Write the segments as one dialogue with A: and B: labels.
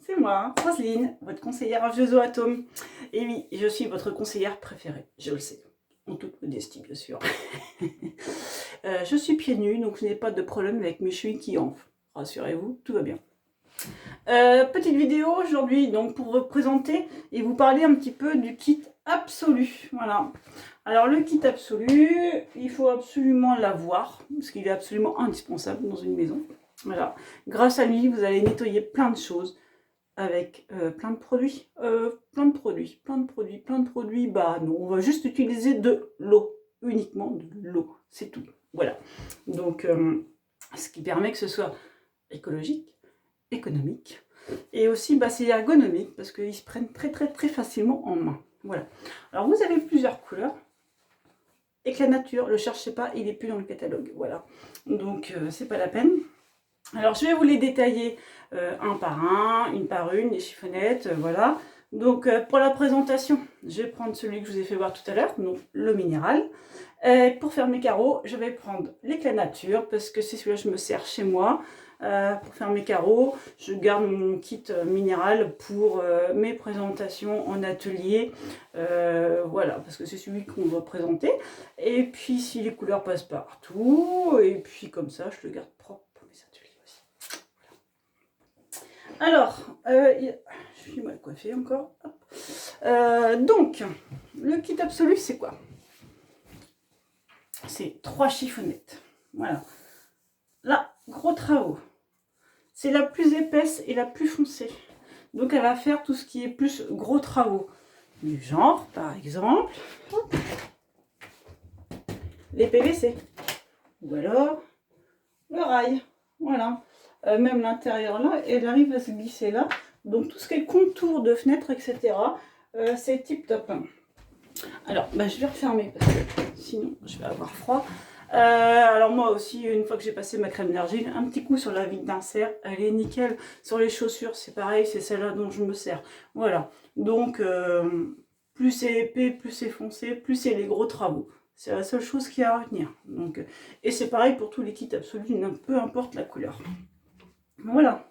A: c'est moi, Roselyne, votre conseillère en jeux atomes. Et oui, je suis votre conseillère préférée, je le sais, en toute modestie bien sûr. Je suis pieds nus, donc je n'ai pas de problème avec mes chevilles qui enflent. Rassurez-vous, tout va bien. Petite vidéo aujourd'hui donc pour vous présenter et vous parler un petit peu du kit absolu. Voilà. Alors le kit absolu, il faut absolument l'avoir parce qu'il est absolument indispensable dans une maison. Voilà. Grâce à lui, vous allez nettoyer plein de choses avec plein de produits. Plein de produits. Bah non, on va juste utiliser de l'eau. Uniquement de l'eau. C'est tout. Voilà. Donc, ce qui permet que ce soit écologique, économique. Et aussi, bah, c'est ergonomique parce qu'ils se prennent très facilement en main. Voilà. Alors, vous avez plusieurs couleurs. Éclat nature, ne le cherchez pas, il n'est plus dans le catalogue. Voilà. Donc, c'est pas la peine. Alors, je vais vous les détailler un par un, une par une, les chiffonnettes, voilà. Donc, pour la présentation, je vais prendre celui que je vous ai fait voir tout à l'heure, donc le minéral. Pour faire mes carreaux, je vais prendre l'éclat nature, parce que c'est celui-là que je me sers chez moi. Pour faire mes carreaux, je garde mon kit minéral pour mes présentations en atelier. Voilà, parce que c'est celui qu'on va présenter. Et puis, si les couleurs passent partout, et puis comme ça, je le garde propre pour mes ateliers aussi. Alors, je suis mal coiffée encore. Donc, le kit absolu, c'est quoi? C'est 3 chiffonnettes. Voilà. Là, gros travaux. C'est la plus épaisse et la plus foncée. Donc, elle va faire tout ce qui est plus gros travaux. Du genre, par exemple, les PVC. Ou alors, le rail. Voilà. Même l'intérieur là, elle arrive à se glisser là. Donc, tout ce qui est contour de fenêtre, etc., c'est tip top. Alors, bah, je vais refermer parce que sinon, je vais avoir froid. Alors moi aussi, une fois que j'ai passé ma crème d'argile, un petit coup sur la vitre d'insert, elle est nickel. Sur les chaussures, c'est pareil, c'est celle-là dont je me sers. Voilà. Donc, plus c'est épais, plus c'est foncé, plus c'est les gros travaux. C'est la seule chose qu'il y a à retenir. Donc, et c'est pareil pour tous les kits absolus, peu importe la couleur. Voilà.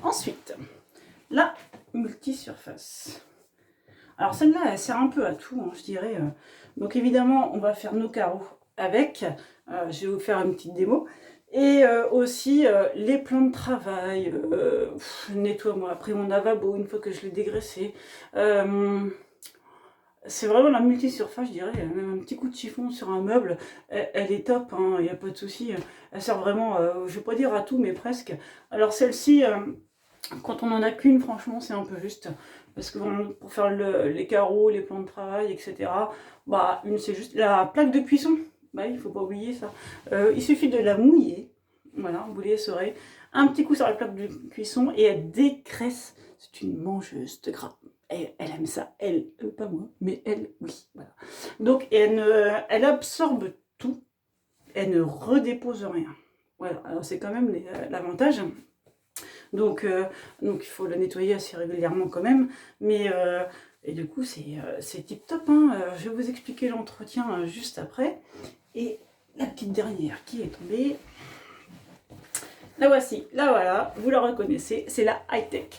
A: Ensuite, la multisurface. Alors celle-là, elle sert un peu à tout, hein, je dirais. Donc évidemment, on va faire nos carreaux avec. Je vais vous faire une petite démo. Et aussi les plans de travail. Nettoie-moi après mon lavabo une fois que je l'ai dégraissé. C'est vraiment la multisurface, je dirais. Même un petit coup de chiffon sur un meuble, elle est top, il n'y a pas de souci. Elle sert vraiment, je ne vais pas dire à tout, mais presque. Alors celle-ci, quand on n'en a qu'une, franchement, c'est un peu juste. Parce que pour faire les carreaux, les plans de travail, etc., bah, une, c'est juste la plaque de cuisson. Bah, il ne faut pas oublier ça. Il suffit de la mouiller. Voilà, vous les saurez. Un petit coup sur la plaque de cuisson et elle dégraisse. C'est une mangeuse de gras. Elle aime ça. Elle, pas moi, mais elle, oui. Voilà. Donc, elle absorbe tout. Elle ne redépose rien. Voilà, alors c'est quand même l'avantage. Donc, il faut le nettoyer assez régulièrement quand même. Mais, et du coup, c'est tip top. Je vais vous expliquer l'entretien juste après. Et la petite dernière qui est tombée. La voici, la voilà, vous la reconnaissez, c'est la high-tech.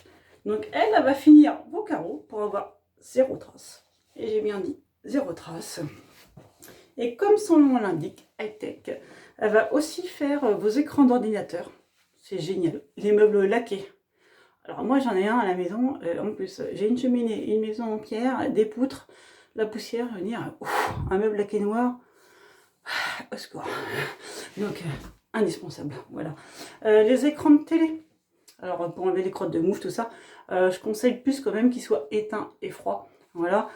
A: Donc elle va finir vos carreaux pour avoir 0 trace. Et j'ai bien dit 0 trace. Et comme son nom l'indique, high-tech, elle va aussi faire vos écrans d'ordinateur. C'est génial. Les meubles laqués. Alors moi j'en ai un à la maison, en plus j'ai une cheminée, une maison en pierre, des poutres, la poussière, venir, un meuble laqué noir, au secours. Donc indispensable, voilà. Les écrans de télé. Alors pour enlever les crottes de mouffe, tout ça, je conseille plus quand même qu'ils soient éteints et froids. Voilà.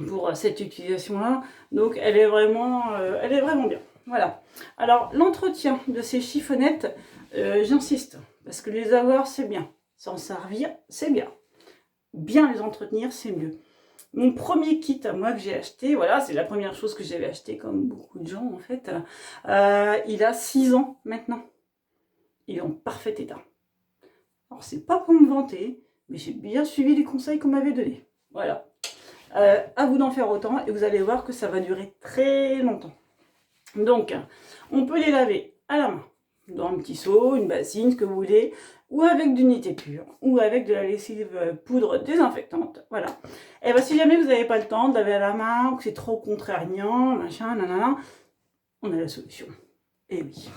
A: Pour cette utilisation-là. Donc elle est vraiment bien. Voilà. Alors l'entretien de ces chiffonnettes, j'insiste, parce que les avoir c'est bien. S'en servir, c'est bien. Bien les entretenir, c'est mieux. Mon premier kit à moi que j'ai acheté, voilà, c'est la première chose que j'avais acheté comme beaucoup de gens en fait. Il a 6 ans maintenant. Il est en parfait état. Alors c'est pas pour me vanter, mais j'ai bien suivi les conseils qu'on m'avait donnés. Voilà. À vous d'en faire autant et vous allez voir que ça va durer très longtemps. Donc, on peut les laver à la main, dans un petit seau, une bassine, ce que vous voulez, ou avec du Nité pur, ou avec de la lessive poudre désinfectante, voilà. Et bien si jamais vous n'avez pas le temps de laver à la main, ou que c'est trop contraignant, machin, nanana, on a la solution. Et oui.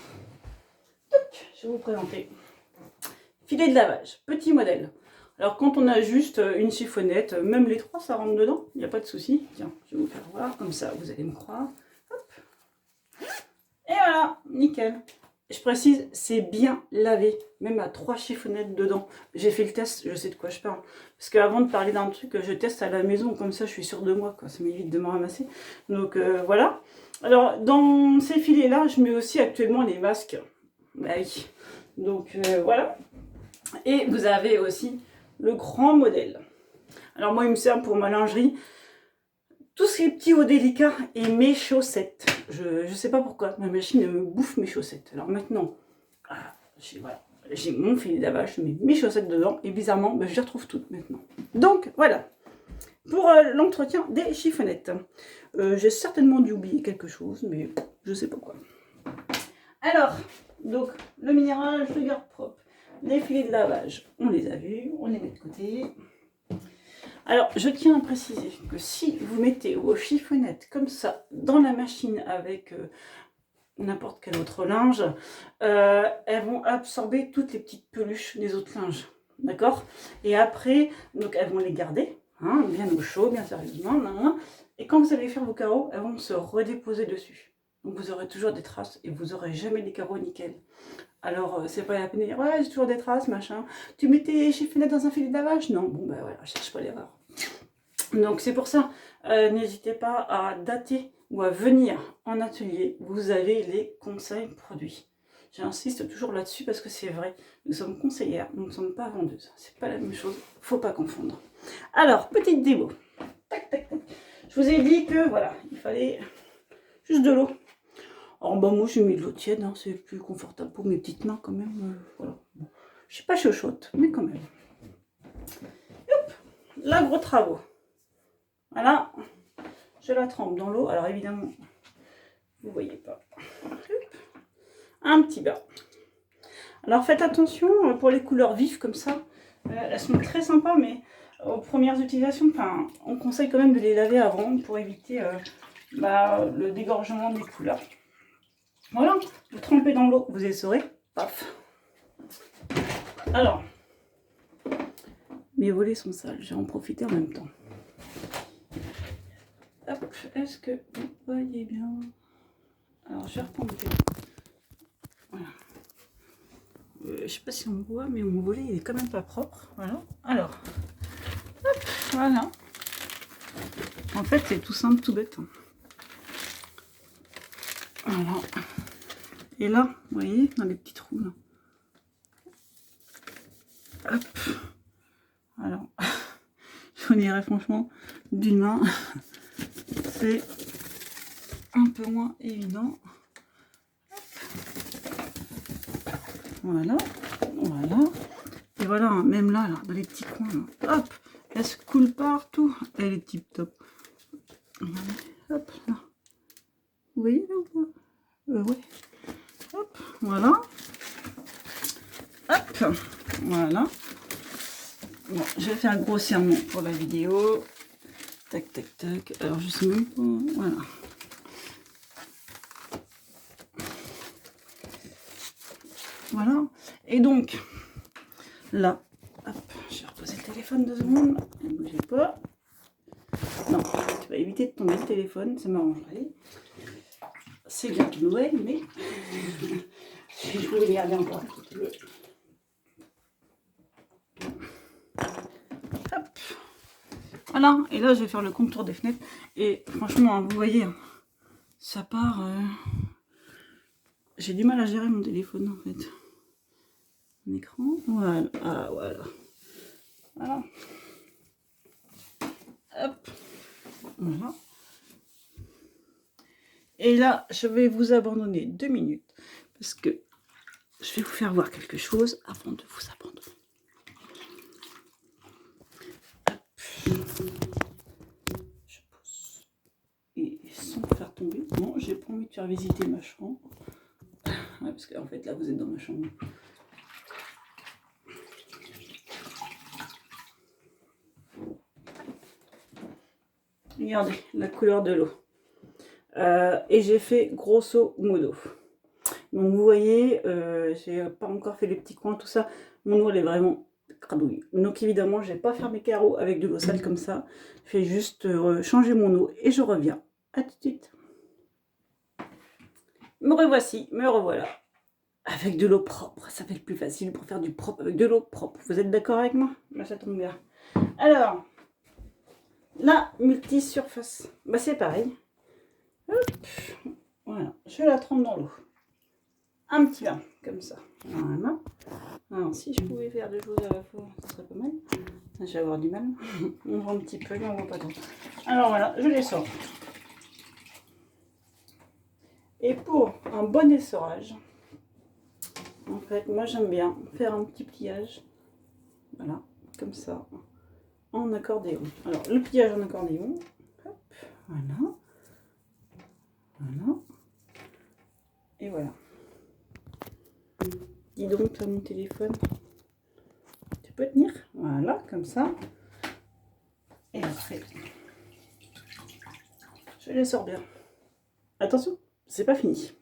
A: Donc, je vais vous présenter. Filet de lavage, petit modèle. Alors quand on a juste une chiffonnette, même les trois ça rentre dedans, il n'y a pas de souci. Tiens, je vais vous faire voir, comme ça vous allez me croire. Hop. Et voilà, nickel. Je précise, c'est bien lavé, même à 3 chiffonnettes dedans. J'ai fait le test, je sais de quoi je parle. Parce qu'avant de parler d'un truc, je teste à la maison, comme ça je suis sûre de moi, quoi. Ça m'évite de me ramasser. Donc voilà. Alors dans ces filets-là, je mets aussi actuellement les masques. Bah oui. Donc voilà. Et vous avez aussi le grand modèle. Alors moi, il me sert pour ma lingerie. Tout ce qui est petit ou délicat et mes chaussettes. Je ne sais pas pourquoi, ma machine me bouffe mes chaussettes. Alors maintenant, voilà, j'ai mon filet de lavage, je mets mes chaussettes dedans et bizarrement, je les retrouve toutes maintenant. Donc voilà, pour l'entretien des chiffonnettes. J'ai certainement dû oublier quelque chose, mais je ne sais pas quoi. Alors, donc le minéral, je le garde propre. Les filets de lavage, on les a vus, on les met de côté. Alors, je tiens à préciser que si vous mettez vos chiffonnettes comme ça dans la machine avec n'importe quel autre linge, elles vont absorber toutes les petites peluches des autres linges. D'accord? Et après, donc elles vont les garder, hein, bien au chaud, bien sérieusement. Et quand vous allez faire vos carreaux, elles vont se redéposer dessus. Donc vous aurez toujours des traces et vous n'aurez jamais des carreaux nickel. Alors, c'est pas la peine de dire, ouais, j'ai toujours des traces, machin. Tu mets tes chiffonnettes dans un filet de lavage? Non, bon, ben voilà, je cherche pas l'erreur. Donc, c'est pour ça, n'hésitez pas à dater ou à venir en atelier. Vous avez les conseils produits. J'insiste toujours là-dessus parce que c'est vrai. Nous sommes conseillères, nous ne sommes pas vendeuses. C'est pas la même chose, faut pas confondre. Alors, petite démo. Tac, tac, tac. Je vous ai dit que, voilà, il fallait juste de l'eau. Alors bah moi j'ai mis de l'eau tiède, hein, c'est plus confortable pour mes petites mains quand même. Voilà. Bon. Je suis pas chochotte, mais quand même. Hop, là gros travaux. Voilà, je la trempe dans l'eau. Alors évidemment, vous voyez pas. Hop. Un petit bain. Alors faites attention pour les couleurs vives comme ça. Elles sont très sympas, mais aux premières utilisations, on conseille quand même de les laver avant pour éviter le dégorgement des couleurs. Voilà, vous trempez dans l'eau, vous essorez, paf. Alors, mes volets sont sales, je vais en profiter en même temps. Hop, est-ce que vous voyez bien? Alors, je vais reprendre. Voilà. Je sais pas si on voit, mais mon volet il est quand même pas propre. Voilà. Alors, hop, voilà. En fait, c'est tout simple, tout bête. Voilà. Et là, vous voyez, dans les petits trous, là. Hop. Alors, je vous dirais franchement, d'une main, c'est un peu moins évident. Voilà, voilà. Et voilà, même là, dans les petits coins, là, hop, elle se coule partout. Elle est tip top. Hop, là. Vous voyez là ouais. Hop, voilà. Hop, voilà. Bon, je vais faire grossièrement pour la vidéo. Tac, tac, tac. Alors, je sais même pas. Voilà. Voilà. Et donc, là, hop, je vais reposer le téléphone 2 secondes. Ne bougez pas. Non, tu vas éviter de tomber le téléphone, ça m'arrangerait. C'est bien tout Noël, mais je vais le garder encore un petit peu. Hop. Voilà, et là je vais faire le contour des fenêtres. Et franchement, vous voyez, ça part. J'ai du mal à gérer mon téléphone en fait. Un écran, voilà. Ah, voilà. Voilà. Hop. Voilà. Et là, je vais vous abandonner 2 minutes parce que je vais vous faire voir quelque chose avant de vous abandonner. Je pousse. Et sans faire tomber. Non, j'ai pas envie de faire visiter ma chambre. Ouais, parce qu'en fait, là, vous êtes dans ma chambre. Regardez la couleur de l'eau. Et j'ai fait grosso modo. Donc vous voyez, j'ai pas encore fait les petits coins, tout ça. Mon eau elle est vraiment cradouille. Donc évidemment, je vais pas faire mes carreaux avec de l'eau sale comme ça. Je vais juste changer mon eau et je reviens. À tout de suite. Me revoici, me revoilà. Avec de l'eau propre, ça fait le plus facile pour faire du propre avec de l'eau propre. Vous êtes d'accord avec moi? Là, ça tombe bien. Alors, la multi-surface, bah, c'est pareil. Hop. Voilà, je la trempe dans l'eau. Un petit bain, comme ça. Voilà. Alors, si je pouvais faire deux choses à la fois, ça serait pas mal. Je vais avoir du mal. On voit un petit peu, mais on voit pas trop. Alors voilà, je les sors. Et pour un bon essorage, en fait, moi j'aime bien faire un petit pliage. Voilà, comme ça, en accordéon. Alors, le pliage en accordéon. Hop, voilà. Voilà. Et voilà. Dis donc, toi, mon téléphone. Tu peux tenir? Voilà, comme ça. Et après, je les sors bien. Attention, c'est pas fini.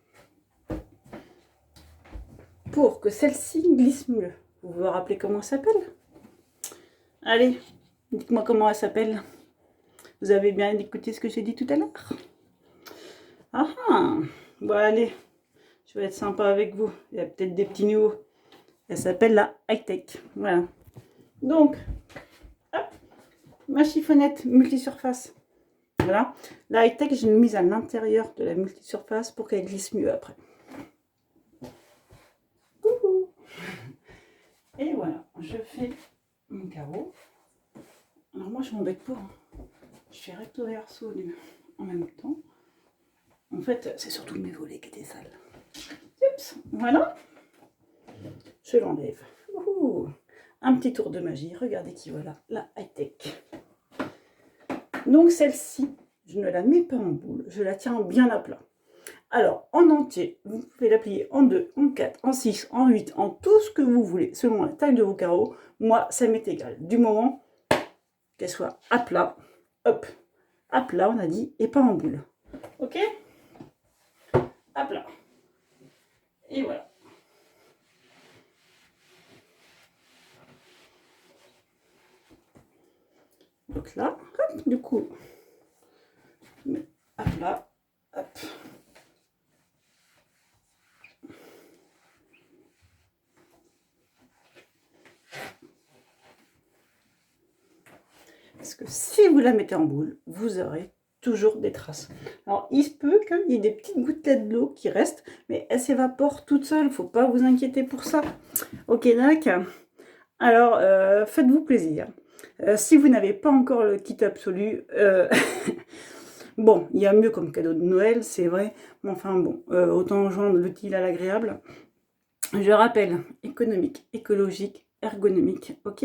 A: Pour que celle-ci glisse mieux, vous vous rappelez comment elle s'appelle? Allez, dites-moi comment elle s'appelle. Vous avez bien écouté ce que j'ai dit tout à l'heure? Ah ah. Bon, allez, je vais être sympa avec vous. Il y a peut-être des petits nouveaux. Elle s'appelle la high-tech. Voilà. Donc, hop, ma chiffonnette multisurface. Voilà. La high-tech, je l'ai mise à l'intérieur de la multisurface pour qu'elle glisse mieux après. Coucou. Et voilà, je fais mon carreau. Alors moi, je m'embête pas. Je fais recto verso en même temps. En fait, c'est surtout mes volets qui étaient sales. Oups, voilà. Je l'enlève. Un petit tour de magie. Regardez qui voilà, la high-tech. Donc celle-ci, je ne la mets pas en boule. Je la tiens bien à plat. Alors, en entier, vous pouvez la plier en 2, en 4, en 6, en 8, en tout ce que vous voulez, selon la taille de vos carreaux. Moi, ça m'est égal. Du moment qu'elle soit à plat, hop, à plat, on a dit, et pas en boule. Ok? À plat. Et voilà. Donc là, hop, du coup, à plat, hop. Parce que si vous la mettez en boule, vous aurez toujours des traces. Alors, il se peut qu'il y ait des petites gouttelettes d'eau qui restent, mais elles s'évaporent toutes seules. Il ne faut pas vous inquiéter pour ça. Ok, d'accord. Alors, faites-vous plaisir. Si vous n'avez pas encore le kit absolu, bon, il y a mieux comme cadeau de Noël, c'est vrai. Mais enfin bon, autant joindre l'utile à l'agréable. Je rappelle, économique, écologique, ergonomique, ok.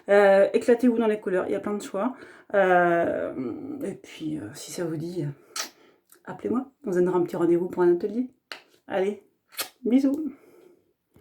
A: Éclatez-vous dans les couleurs, il y a plein de choix. Et puis, si ça vous dit, appelez-moi, on se donnera un petit rendez-vous pour un atelier. Allez, bisous.